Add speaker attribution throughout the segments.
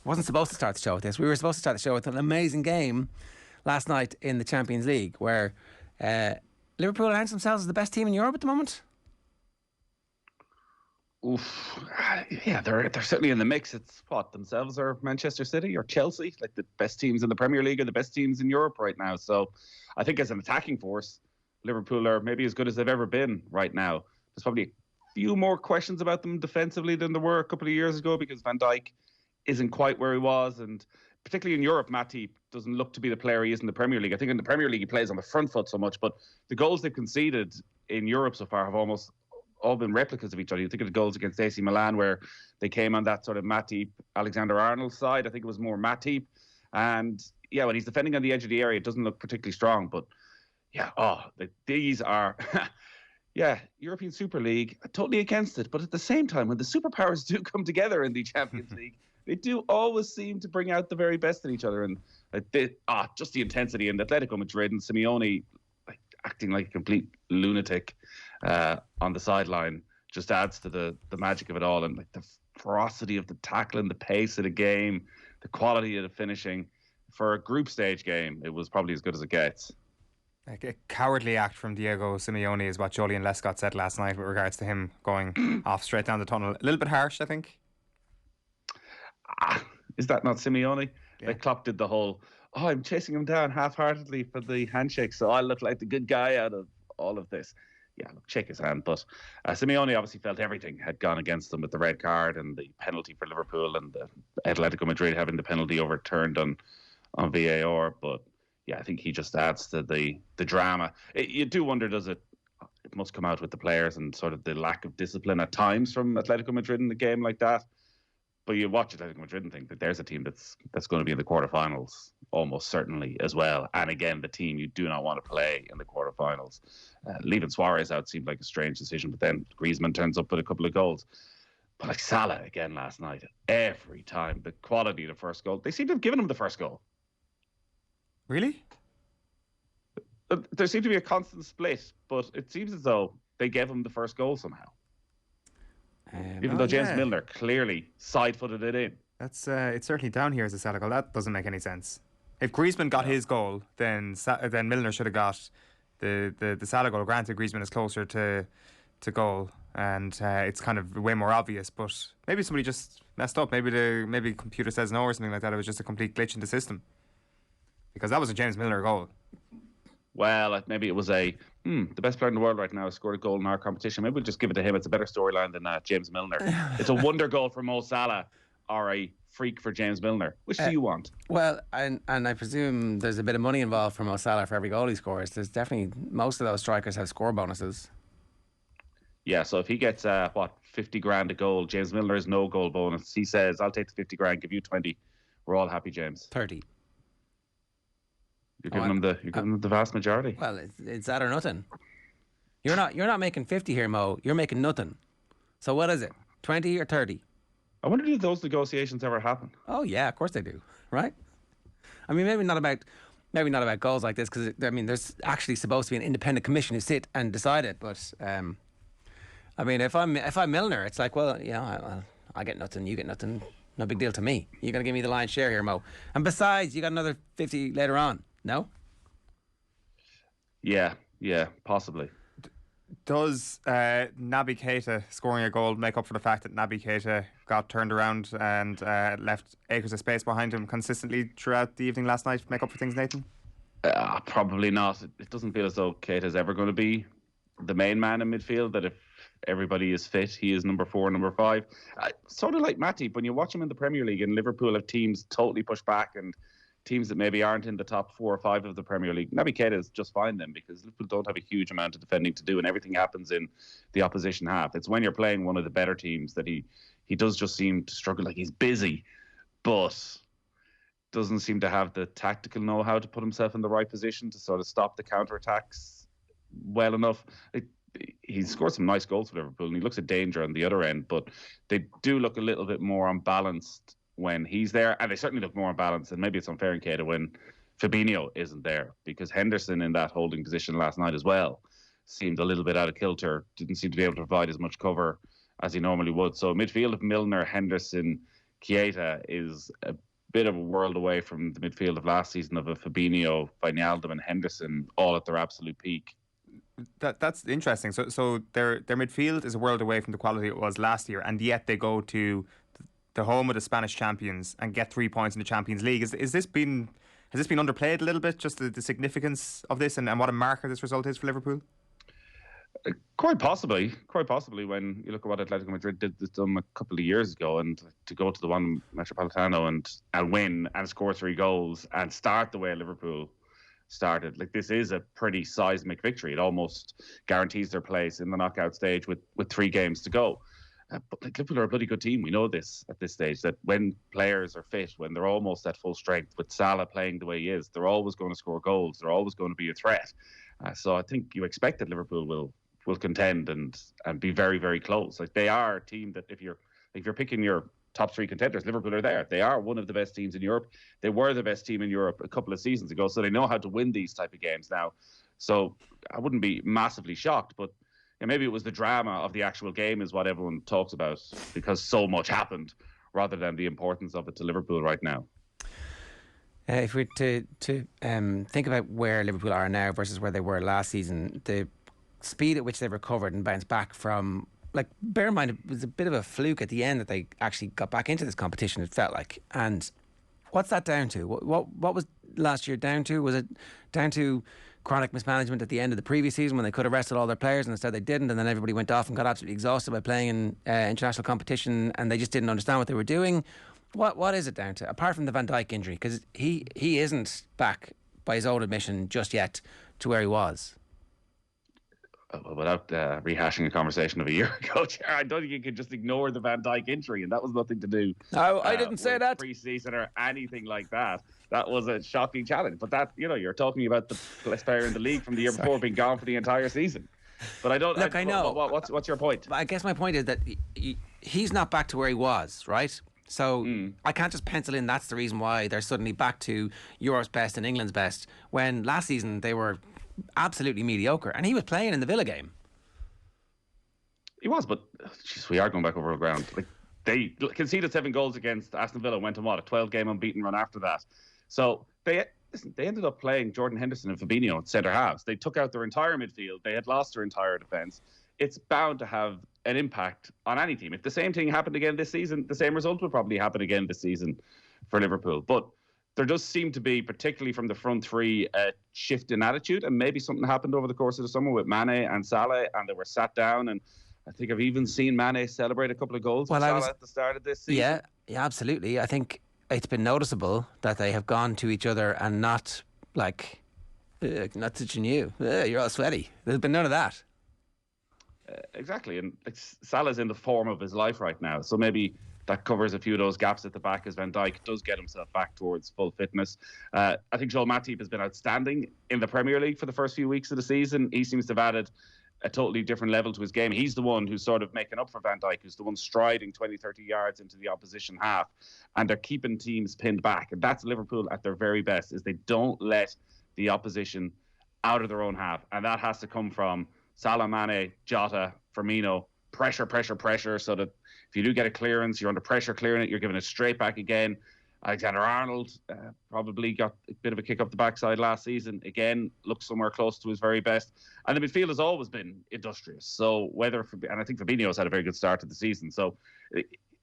Speaker 1: Wasn't supposed to start the show with this. We were supposed to start the show with an amazing game last night in the Champions League where Liverpool announced themselves as the best team in Europe at the moment.
Speaker 2: Oof, yeah, they're certainly in the mix. It's what, themselves or Manchester City or Chelsea, like the best teams in the Premier League or the best teams in Europe right now. So I think as an attacking force, Liverpool are maybe as good as they've ever been right now. There's probably a few more questions about them defensively than there were a couple of years ago because Van Dijk isn't quite where he was, and particularly in Europe, Matip doesn't look to be the player he is in the Premier League. I think in the Premier League he plays on the front foot so much, but the goals they've conceded in Europe so far have almost all been replicas of each other. You think of the goals against AC Milan where they came on that sort of Matip, Alexander-Arnold side. I think it was more Matip. And yeah, when he's defending on the edge of the area, it doesn't look particularly strong. But yeah, these are, yeah, European Super League, totally against it. But at the same time, when the superpowers do come together in the Champions League, they do always seem to bring out the very best in each other. And just the intensity. And Atletico Madrid and Simeone acting like a complete lunatic on the sideline just adds to the magic of it all. And like the ferocity of the tackling, the pace of the game, the quality of the finishing. For a group stage game, it was probably as good as it gets.
Speaker 3: Like a cowardly act from Diego Simeone is what Joleon Lescott said last night with regards to him going off straight down the tunnel. A little bit harsh, I think.
Speaker 2: Is that not Simeone?
Speaker 3: Yeah.
Speaker 2: Like Klopp did the whole, I'm chasing him down half-heartedly for the handshake, so I look like the good guy out of all of this. Yeah, look, shake his hand. But Simeone obviously felt everything had gone against them with the red card and the penalty for Liverpool and the Atletico Madrid having the penalty overturned on VAR. But yeah, I think he just adds to the drama. You do wonder, it must come out with the players and sort of the lack of discipline at times from Atletico Madrid in a game like that. But you watch Atletico Madrid and think that there's a team that's going to be in the quarterfinals almost certainly as well. And again, the team you do not want to play in the quarterfinals. Leaving Suarez out seemed like a strange decision, but then Griezmann turns up with a couple of goals. But like Salah again last night, every time, the quality of the first goal, they seem to have given him the first goal.
Speaker 3: Really?
Speaker 2: There seemed to be a constant split, but it seems as though they gave him the first goal somehow. Even though James Milner clearly side-footed it in.
Speaker 3: That's it's certainly down here as a Salah goal. That doesn't make any sense. If Griezmann got his goal, then Milner should have got the Salah goal. Granted, Griezmann is closer to goal, and it's kind of way more obvious. But maybe somebody just messed up. Maybe the computer says no or something like that. It was just a complete glitch in the system, because that was a James Milner goal.
Speaker 2: Well, maybe it was the best player in the world right now has scored a goal in our competition. Maybe we'll just give it to him. It's a better storyline than James Milner. It's a wonder goal for Mo Salah or a freak for James Milner. Which do you want?
Speaker 1: Well, and I presume there's a bit of money involved for Mo Salah for every goal he scores. There's definitely, most of those strikers have score bonuses.
Speaker 2: Yeah, so if he gets, 50 grand a goal, James Milner has no goal bonus. He says, I'll take the 50 grand, give you 20. We're all happy, James.
Speaker 1: 30.
Speaker 2: You're giving him the vast majority.
Speaker 1: Well, it's that or nothing. You're not making 50 here, Mo. You're making nothing. So what is it? 20 or 30?
Speaker 2: I wonder, do those negotiations ever happen?
Speaker 1: Oh yeah, of course they do. Right? I mean, maybe not about goals like this, because I mean, there's actually supposed to be an independent commission who sit and decide it. But I mean, if I'm Milner, it's like, well, yeah, I get nothing, you get nothing. No big deal to me. You're gonna give me the lion's share here, Mo. And besides, you got another 50 later on. No?
Speaker 2: Yeah, possibly.
Speaker 3: Does Naby Keita scoring a goal make up for the fact that Naby Keita got turned around and left acres of space behind him consistently throughout the evening last night? Make up for things, Nathan?
Speaker 2: Probably not. It doesn't feel as though Keita's ever going to be the main man in midfield, that if everybody is fit, he is number 4, number 5. Sort of like Matip, when you watch him in the Premier League and Liverpool have teams totally pushed back and teams that maybe aren't in the top 4 or 5 of the Premier League, Naby Keita is just fine then, because Liverpool don't have a huge amount of defending to do and everything happens in the opposition half. It's when you're playing one of the better teams that he does just seem to struggle. Like, he's busy, but doesn't seem to have the tactical know-how to put himself in the right position to sort of stop the counter-attacks well enough. He scored some nice goals for Liverpool and he looks a danger on the other end, but they do look a little bit more unbalanced when he's there, and they certainly look more unbalanced, and maybe it's unfair in Keita when Fabinho isn't there, because Henderson in that holding position last night as well seemed a little bit out of kilter, didn't seem to be able to provide as much cover as he normally would. So midfield of Milner, Henderson, Keita is a bit of a world away from the midfield of last season of a Fabinho, Wijnaldum and Henderson all at their absolute peak.
Speaker 3: That's interesting. So their midfield is a world away from the quality it was last year, and yet they go to the home of the Spanish champions and get 3 points in the Champions League. Has this been underplayed a little bit? Just the significance of this and what a marker this result is for Liverpool.
Speaker 2: Quite possibly. When you look at what Atletico Madrid did to them a couple of years ago, and to go to the one Metropolitano and win and score 3 goals and start the way Liverpool started. Like, this is a pretty seismic victory. It almost guarantees their place in the knockout stage with 3 games to go. But like, Liverpool are a bloody good team. We know this at this stage, that when players are fit, when they're almost at full strength, with Salah playing the way he is, they're always going to score goals. They're always going to be a threat. So I think you expect that Liverpool will contend and be very, very close. Like, they are a team that if you're picking your top 3 contenders, Liverpool are there. They are one of the best teams in Europe. They were the best team in Europe a couple of seasons ago, so they know how to win these type of games now. So I wouldn't be massively shocked, but maybe it was the drama of the actual game is what everyone talks about, because so much happened, rather than the importance of it to Liverpool right now.
Speaker 1: If we're to think about where Liverpool are now versus where they were last season, the speed at which they recovered and bounced back from, like, bear in mind, it was a bit of a fluke at the end that they actually got back into this competition, it felt like. And what's that down to? What was last year down to? Was it down to chronic mismanagement at the end of the previous season when they could have rested all their players and instead they didn't, and then everybody went off and got absolutely exhausted by playing in international competition and they just didn't understand what they were doing? What is it down to, apart from the Van Dijk injury? Because he isn't back, by his own admission, just yet to where he was.
Speaker 2: Without rehashing a conversation of a year ago, I don't think you could just ignore the Van Dijk injury, and that was nothing to do.
Speaker 1: No, I didn't say that.
Speaker 2: Pre-season or anything like that. That was a shocking challenge. But that, you're talking about the best player in the league from the year before being gone for the entire season. But I don't.
Speaker 1: Look, I know.
Speaker 2: What's your point?
Speaker 1: I guess my point is that he's not back to where he was, right? So I can't just pencil in that's the reason why they're suddenly back to Europe's best and England's best, when last season they were absolutely mediocre, and he was playing in the Villa game.
Speaker 2: He was, but we are going back over the ground. Like, they conceded 7 goals against Aston Villa, went on a 12-game unbeaten run after that. So they ended up playing Jordan Henderson and Fabinho at centre halves. They took out their entire midfield. They had lost their entire defence. It's bound to have an impact on any team. If the same thing happened again this season, the same result would probably happen again this season for Liverpool. But there does seem to be, particularly from the front 3, a shift in attitude, and maybe something happened over the course of the summer with Mane and Salah, and they were sat down, and I think I've even seen Mane celebrate a couple of goals with Salah at the start of this season.
Speaker 1: Yeah, absolutely. I think it's been noticeable that they have gone to each other and not like, not touching you. You're all sweaty. There's been none of that.
Speaker 2: Exactly, and Salah's in the form of his life right now, so maybe that covers a few of those gaps at the back as Van Dijk does get himself back towards full fitness. I think Joel Matip has been outstanding in the Premier League for the first few weeks of the season. He seems to have added a totally different level to his game. He's the one who's sort of making up for Van Dijk, who's the one striding 20, 30 yards into the opposition half, and they're keeping teams pinned back. And that's Liverpool at their very best, is they don't let the opposition out of their own half. And that has to come from Salah, Mane, Jota, Firmino, pressure, so that if you do get a clearance, you're under pressure clearing it, you're giving it straight back again. Alexander-Arnold probably got a bit of a kick up the backside last season. Again, looks somewhere close to his very best. And the midfield has always been industrious. So and I think Fabinho's had a very good start to the season. So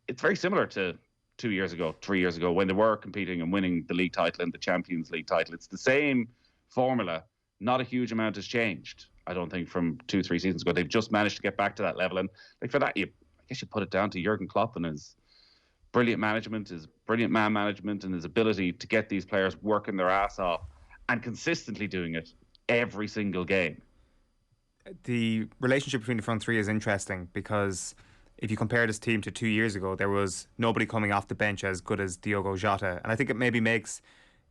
Speaker 2: it's very similar to 2 years ago, 3 years ago, when they were competing and winning the league title and the Champions League title. It's the same formula. Not a huge amount has changed, I don't think, from 2-3 seasons ago. They've just managed to get back to that level. And like, for that, I guess you put it down to Jurgen Klopp and his brilliant management, his brilliant man management, and his ability to get these players working their ass off and consistently doing it every single game.
Speaker 3: The relationship between the front 3 is interesting, because if you compare this team to 2 years ago, there was nobody coming off the bench as good as Diogo Jota. And I think it maybe makes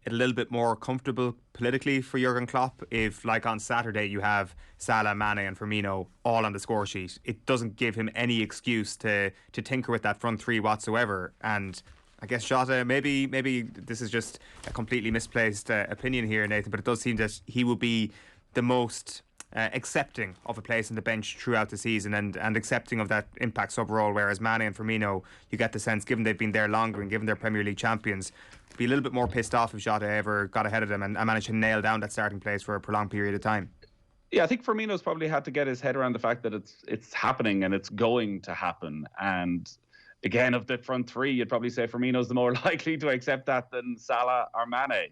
Speaker 3: it a little bit more comfortable politically for Jurgen Klopp if, like on Saturday, you have Salah, Mane and Firmino all on the score sheet. It doesn't give him any excuse to tinker with that front 3 whatsoever. And I guess Jota, maybe this is just a completely misplaced opinion here, Nathan, but it does seem that he will be the most accepting of a place on the bench throughout the season and accepting of that impact sub role, whereas Mane and Firmino, you get the sense, given they've been there longer and given they're Premier League champions, be a little bit more pissed off if Jota ever got ahead of them and managed to nail down that starting place for a prolonged period of time.
Speaker 2: Yeah, I think Firmino's probably had to get his head around the fact that it's happening and it's going to happen. And again, of the front three, you'd probably say Firmino's the more likely to accept that than Salah or Mane.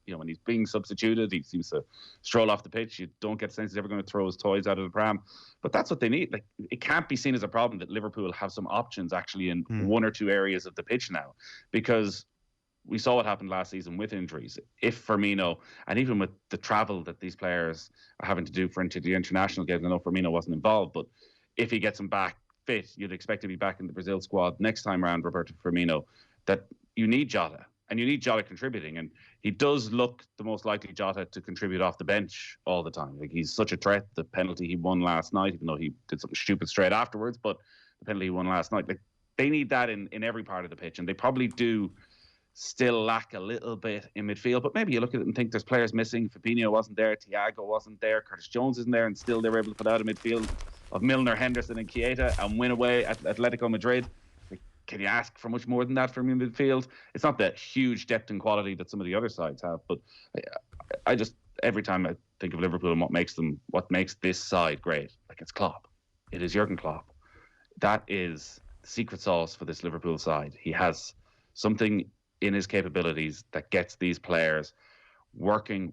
Speaker 2: When he's being substituted, he seems to stroll off the pitch. You don't get the sense he's ever going to throw his toys out of the pram. But that's what they need. Like, it can't be seen as a problem that Liverpool have some options actually in one or two areas of the pitch now, because we saw what happened last season with injuries. If Firmino, and even with the travel that these players are having to do for into the international games, I know Firmino wasn't involved, but if he gets him back fit, you'd expect to be back in the Brazil squad next time around, Roberto Firmino, that you need Jota. And you need Jota contributing. And he does look the most likely, Jota, to contribute off the bench all the time. Like, he's such a threat. The penalty he won last night, even though he did something stupid straight afterwards, but the penalty he won last night, like, they need that in every part of the pitch. And they probably do still lack a little bit in midfield. But maybe you look at it and think there's players missing. Fabinho wasn't there. Thiago wasn't there. Curtis Jones isn't there. And still they were able to put out a midfield of Milner, Henderson and Keita and win away at Atletico Madrid. Can you ask for much more than that from your midfield? It's not the huge depth and quality that some of the other sides have, but I just, every time I think of Liverpool and what makes this side great, like, it's Klopp. It is Jurgen Klopp. That is the secret sauce for this Liverpool side. He has something in his capabilities that gets these players working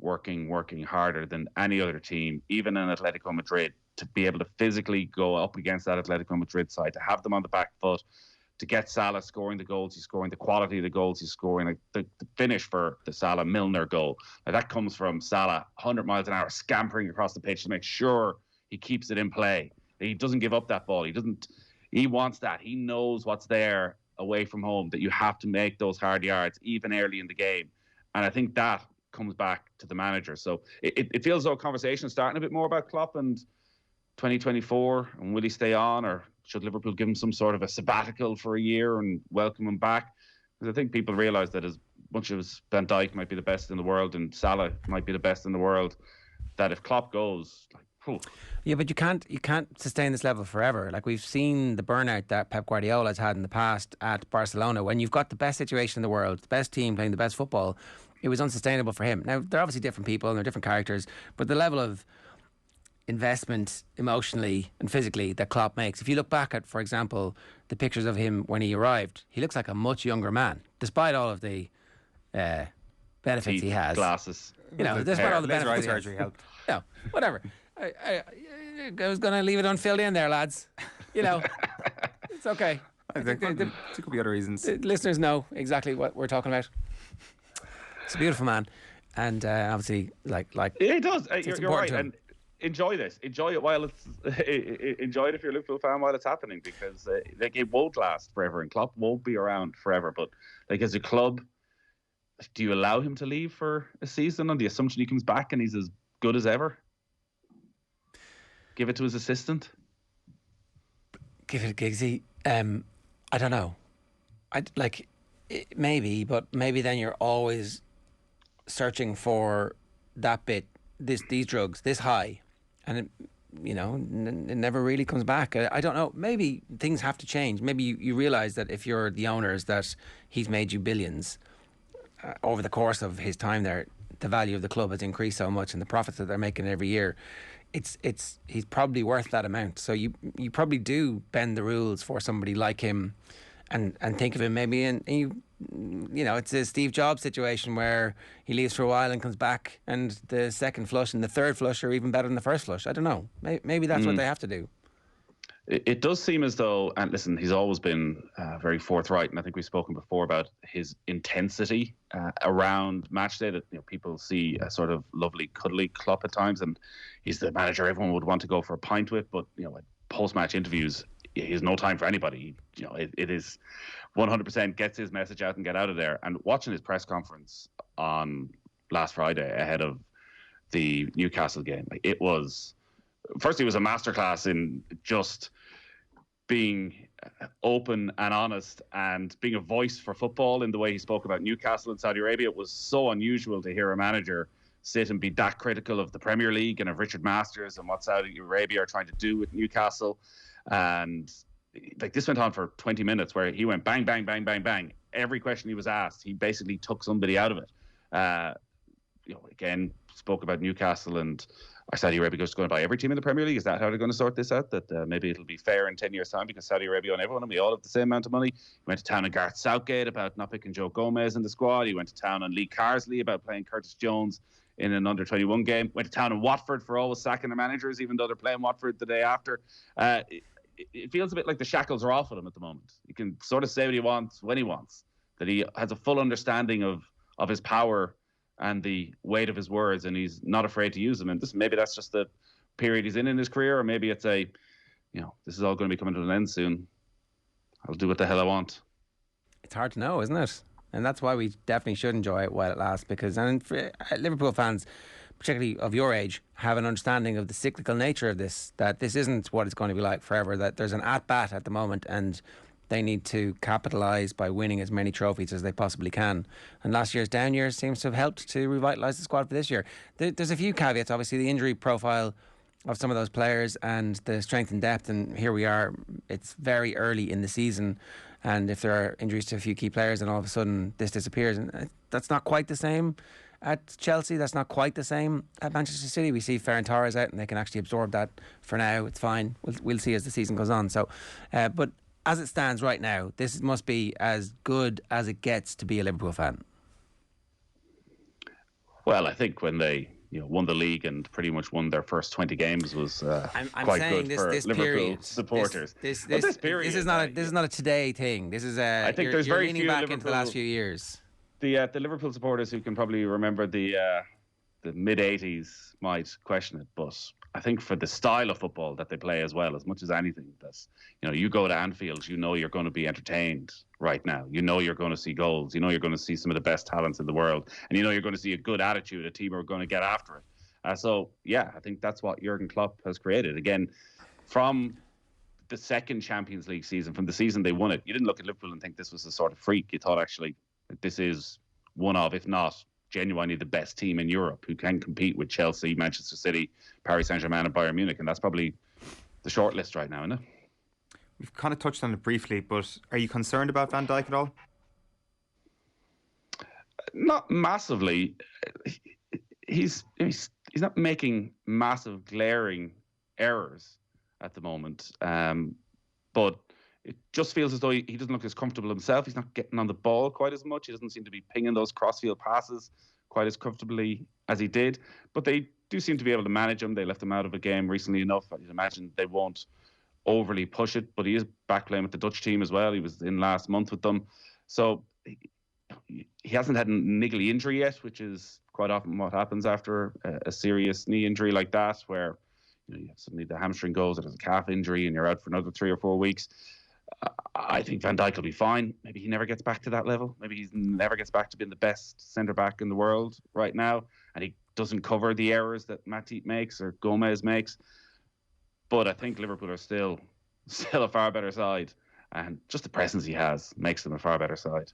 Speaker 2: harder than any other team, even in Atletico Madrid, to be able to physically go up against that Atletico Madrid side, to have them on the back foot, to get Salah scoring the goals he's scoring, the quality of the goals he's scoring, like the finish for the Salah Milner goal. Like, that comes from Salah 100 miles an hour scampering across the pitch to make sure he keeps it in play. He doesn't give up that ball. He wants that. He knows what's there away from home, that you have to make those hard yards even early in the game. And I think that comes back to the manager. So it feels as though conversation is starting a bit more about Klopp and 2024, and will he stay on, or should Liverpool give him some sort of a sabbatical for a year and welcome him back? Because I think people realise that as much as Van Dijk might be the best in the world and Salah might be the best in the world, that if Klopp goes, like, whew.
Speaker 1: Yeah, but you can't sustain this level forever. Like, we've seen the burnout that Pep Guardiola has had in the past at Barcelona. When you've got the best situation in the world, the best team playing the best football, it was unsustainable for him. Now, they're obviously different people and they're different characters, but the level of investment emotionally and physically that Klopp makes, if you look back at, for example, the pictures of him when he arrived, he looks like a much younger man, despite all of the benefits he has.
Speaker 2: Glasses.
Speaker 1: Despite all the benefits.
Speaker 3: Surgery helped.
Speaker 1: No, whatever. I was going to leave it unfilled in there, lads. It's okay.
Speaker 3: There could be other reasons.
Speaker 1: The listeners know exactly what we're talking about. It's a beautiful man, and obviously, like
Speaker 2: yeah, he does. You're right.
Speaker 1: And
Speaker 2: enjoy this. Enjoy it while it's. Enjoy it if you're a Liverpool fan while it's happening, because it won't last forever, and Klopp won't be around forever. But as a club, do you allow him to leave for a season on the assumption he comes back and he's as good as ever? Give it to his assistant.
Speaker 1: Give it to Giggsy. I don't know. Maybe, but maybe then you're always searching for that bit, these drugs, this high, and it never really comes back. I don't know. Maybe things have to change. Maybe you realise that if you're the owners, that he's made you billions over the course of his time there. The value of the club has increased so much, and the profits that they're making every year, he's probably worth that amount. So you probably do bend the rules for somebody like him, and think of him maybe it's a Steve Jobs situation where he leaves for a while and comes back, and the second flush and the third flush are even better than the first flush. I don't know. Maybe that's what they have to do.
Speaker 2: It does seem as though, and listen, he's always been very forthright, and I think we've spoken before about his intensity around match day, that people see a sort of lovely, cuddly Klopp at times, and he's the manager everyone would want to go for a pint with, but at post-match interviews, he has no time for anybody. It is 100% gets his message out and get out of there. And watching his press conference on last Friday ahead of the Newcastle game, it was a masterclass in just being open and honest and being a voice for football in the way he spoke about Newcastle and Saudi Arabia. It was so unusual to hear a manager sit and be that critical of the Premier League and of Richard Masters and what Saudi Arabia are trying to do with Newcastle. And like this went on for 20 minutes where he went bang, bang, bang, bang, bang. Every question he was asked, he basically took somebody out of it. Again, spoke about Newcastle and are Saudi Arabia just going to buy every team in the Premier League? Is that how they're going to sort this out? That maybe it'll be fair in 10 years' time because Saudi Arabia own everyone and we all have the same amount of money. He went to town on Gareth Southgate about not picking Joe Gomez in the squad. He went to town on Lee Carsley about playing Curtis Jones in an under-21 game. Went to town on Watford for always sacking their managers, even though they're playing Watford the day after. It feels a bit like the shackles are off of him at the moment. He can sort of say what he wants when he wants. That he has a full understanding of his power and the weight of his words, and he's not afraid to use them. And maybe that's just the period he's in his career, or maybe it's this is all going to be coming to an end soon. I'll do what the hell I want.
Speaker 1: It's hard to know, isn't it? And that's why we definitely should enjoy it while it lasts, because Liverpool fans, particularly of your age, have an understanding of the cyclical nature of this, that this isn't what it's going to be like forever, that there's an at-bat at the moment and they need to capitalise by winning as many trophies as they possibly can. And last year's down year seems to have helped to revitalise the squad for this year. There's a few caveats, obviously, the injury profile of some of those players and the strength and depth, and here we are, it's very early in the season, and if there are injuries to a few key players and all of a sudden this disappears, and that's not quite the same at Chelsea, that's not quite the same at Manchester City. We see Ferran Torres out and they can actually absorb that for now. It's fine. We'll see as the season goes on. So, but as it stands right now, this must be as good as it gets to be a Liverpool fan.
Speaker 2: Well, I think when they won the league and pretty much won their first 20 games was quite good for Liverpool
Speaker 1: period,
Speaker 2: supporters.
Speaker 1: This is not a today thing. This is
Speaker 2: I think there's very
Speaker 1: leaning
Speaker 2: few
Speaker 1: back
Speaker 2: Liverpool,
Speaker 1: into the last few years.
Speaker 2: The Liverpool supporters who can probably remember the mid 80s might question it, but I think for the style of football that they play as well, as much as anything, that's you go to Anfield, you're going to be entertained right now. You're going to see goals. You're going to see some of the best talents in the world, and you're going to see a good attitude. A team who are going to get after it. So yeah, I think that's what Jurgen Klopp has created. Again, from the second Champions League season, from the season they won it, you didn't look at Liverpool and think this was a sort of freak. You thought actually this is one of, if not genuinely the best team in Europe who can compete with Chelsea, Manchester City, Paris Saint-Germain and Bayern Munich, and that's probably the short list right now, isn't it?
Speaker 3: We've kind of touched on it briefly, but are you concerned about Van Dijk at all?
Speaker 2: Not massively. He's not making massive glaring errors at the moment, but it just feels as though he doesn't look as comfortable himself. He's not getting on the ball quite as much. He doesn't seem to be pinging those crossfield passes quite as comfortably as he did. But they do seem to be able to manage him. They left him out of a game recently enough. I'd imagine they won't overly push it. But he is back playing with the Dutch team as well. He was in last month with them. So he hasn't had a niggly injury yet, which is quite often what happens after a serious knee injury like that, where suddenly the hamstring goes or there's a calf injury and you're out for another 3 or 4 weeks. I think Van Dijk will be fine. Maybe he never gets back to that level. Maybe he never gets back to being the best centre-back in the world right now. And he doesn't cover the errors that Matip makes or Gomez makes. But I think Liverpool are still a far better side. And just the presence he has makes them a far better side.